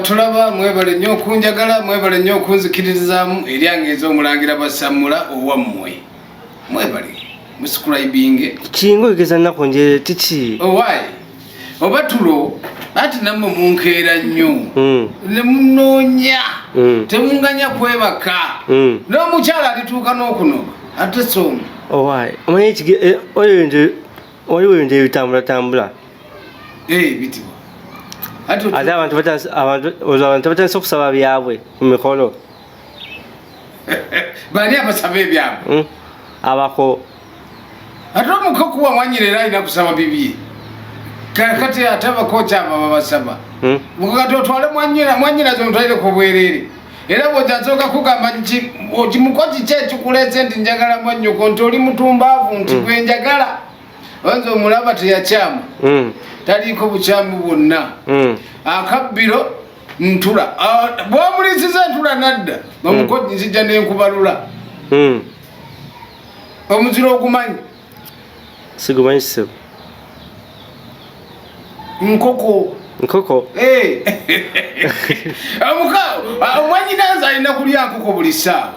abatulaba mwebale nnyo okunjagala mwebale nnyo okunzikirizaamu eryange ez'omulangira basamula owammwe mwebale muscribing kingo egeza nako nje tiki owaayi oba tulo ati nammwe munkeera nnyo ne munoonya temunganya kwebaka n'omukyala alituuka n'okunoga ate songa owaayi omanyi ekige waliwo ebintu ebitambula bitibwa ate abantu batandise okusaba byabwe ku mikolo bani abasaba ebyabwe abako ate omuko kuwa mwanyina era alina kusaba bibye kakati ate abakoca abo babasaba mukakati otwale mwanyina zomutwalire ku bwereere era bw'otasooka kugamba nti kimukozi ki ekikuleese nti njagala mwannyoko nti oli mutumbaavu nti gwe njagala wanza omulaba teyakyama taliiko bukyamu bwonna akabbiro ntula bwomulisiza ntula nadda omukozi nzijja nenkubalula omuziro ogumanyi sigumanyi sebo nkoko omwanyinanza alina kulya nkoko buli ssaawa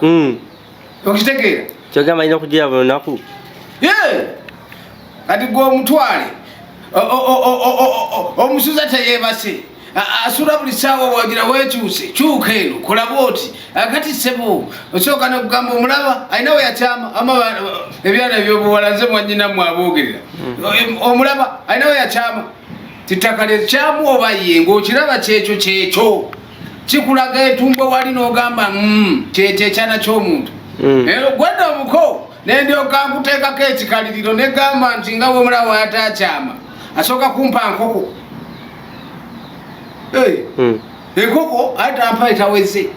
okitegeera kyogamba alina okugira buli lunaku kati gwe omutwale omusuza teyeebase asula buli ssaawa wagira weekyuse kyuka eno kola bwoti akati ssebo osooka nokugamba omulaba alina we yakyama ama ebyana ebyobuwala nze mwanyinamu aboogerera omulaba alina we yakyama tittaka lyekyamu oba ye ng'okiraba kyekyo kikulaga etumbwe wali n'ogamba kyekyo ekyana ky'omuntu ero gwedda omuko nendyoka nkuteekako ekikaliriro negamba nti nga womulaba wayataakyama asooka kumpa nkoko enkoko atampa etaweze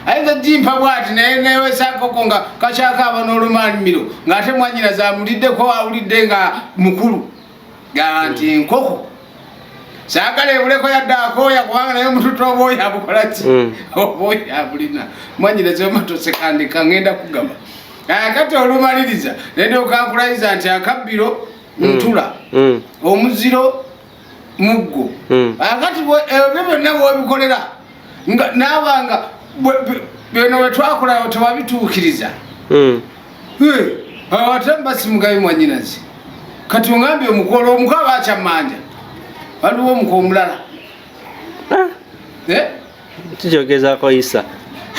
ayinza jimpa bwati naye newesa nkoko nga kakyakaaba n'olumanimiro ng'ate mwanyina zamuliddeko awulidde nga mukulu gaa nti enkoko saagala ebuleko yadde akooya kubanga naye omututu obwoya abukolaki obwoya abulina mwanyina zomatosekandika ngenda kugaba kati olumaliriza nendyokankulayiza nti akabbiro ntula omuziro muggo akati ebyo byonna bwebikolera nabanga bino bwetwakola tewabituukiriza ate mbasimugayo mwanyinazi kati ongambye omukolo omuko abakyamanja waliwo omuko omulala kikyogezako isa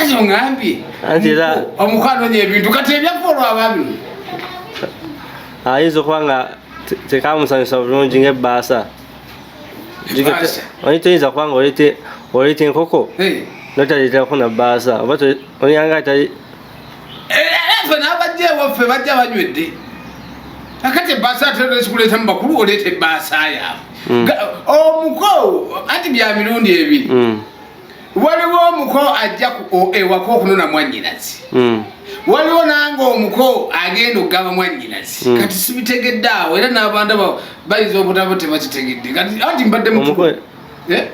ati ongambye omuko anonya ebintu kati ebyafa olwababino ayinza okuba nga tekamusanyusa bulungi ng'ebbaasa oni toyinza kuba nga oleeta enkoko notaleeterako na bbaasa oba oyanga fe n'abajja ewaffe bajja banywedde akati ebbaasa atera ekikuleeta mu bakulu oleeta ebbaasa yaabwe omuko anti bya mirundi ebiri waliwo omuko ajja ewaka okunona mwanyinazi waliwo nange omuko agenda okugaba mwanyinazi kati sibitegedde awo era n'abantu bayinza obutabo tebakitegedde kati anti mbadde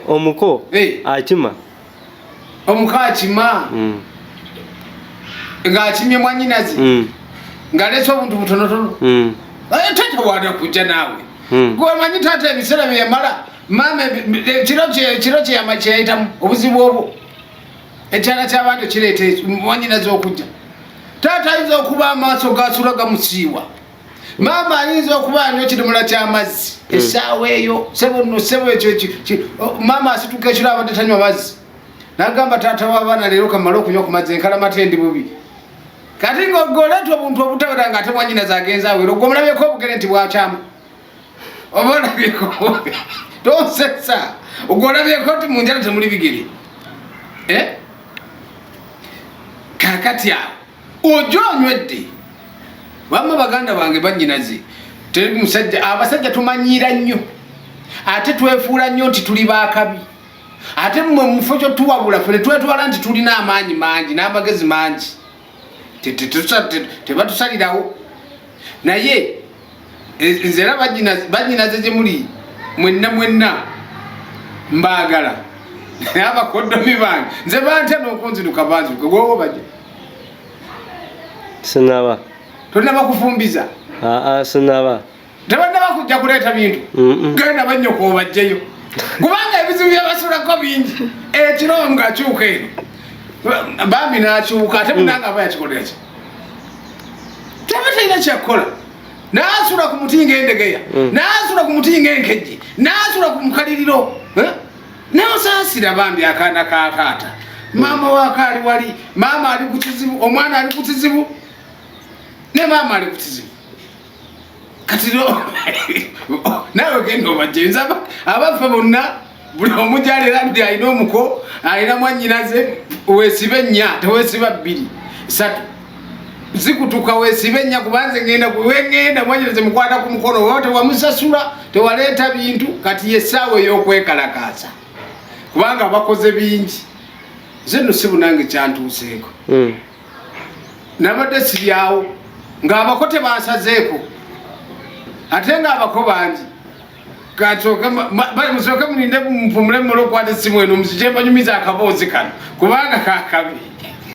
omuko akima omuko akima ng'akimye mwanyinazi ng'aleese obuntu butonotono tata wana kujja naawe gwemanyi taata ebiseera byeyamala mama kiro kyeyayitamu obuzibu obwo ekyala ky'abantu kireeta mwanyinazi okujja taata ayinza okuba amaaso gasula gamusiiwa maama ayinza okuba anyo kirimula ky'amazzi essaawa eyo sebo ekyo maama asituka ekiro abadde tanywa mazzi nagamba taata w'abaana leero kamala okunywa ku mazzi enkalamata endi bubi kati ng'oleeta obuntu obutawera ng'ate mwanyinazi agenza awera ogwo omulabyeko obugere nti bwakyama oba olabyeko tosesa ogwo olabyeko nti mu njala temuli bigere kakati awo ojo onywedde wamma baganda bange bannyinaze abasajja tumanyira nnyo ate twefuula nnyo nti tuli baakabi ate mmwe mufo kyo tuwabula ffe netwetwala nti tulina amaanyi mangi n'amagezi mangi tebatusalirawo naye nze era bannyinaze gye muli mwenna mbaagala abakoddomi bange nze bantya n'okunziruka banziruka gwowo bajja sinaba tolina bakufumbiza sinaba tebannaba kujja kuleeta bintu genda bannyoko obajjeyo kubanga ebizibu byabasula nasulako bingi ekiro ng'akyuka eno bambi n'akyuka ate munanga aba yakikolera ki teba talina kyakukola n'asula ku muti ng'endegeya n'asula ku muti ng'enkejje n'asula ku mukaliriro n'osaasira bambi akaana kakaata maama wakaali wali maama ali ku kizibu omwana ali ku kizibu ne maama ali ku kizibu kati nawe genda obajenza abafa bonna buli omujjalera ndi alina omuko alina mwannyinaze weesibe 4 teweesiba 2 3 zikutuka weesibe 4 kubanze ngenda mwannyinaze mukwata ku mukono oba tewamusasula tewaleeta bintu kati yessaawa ey'okwekalakaasa kubanga bakoze bingi zeno si bunange kyantuuseeko nabadde siryawo ng'abako tebansazeeko ate ng'abako bangi musooke mulinde mpumule mmule okwata essimu eno musije banyumiza akaboozi kano kubanga kakabi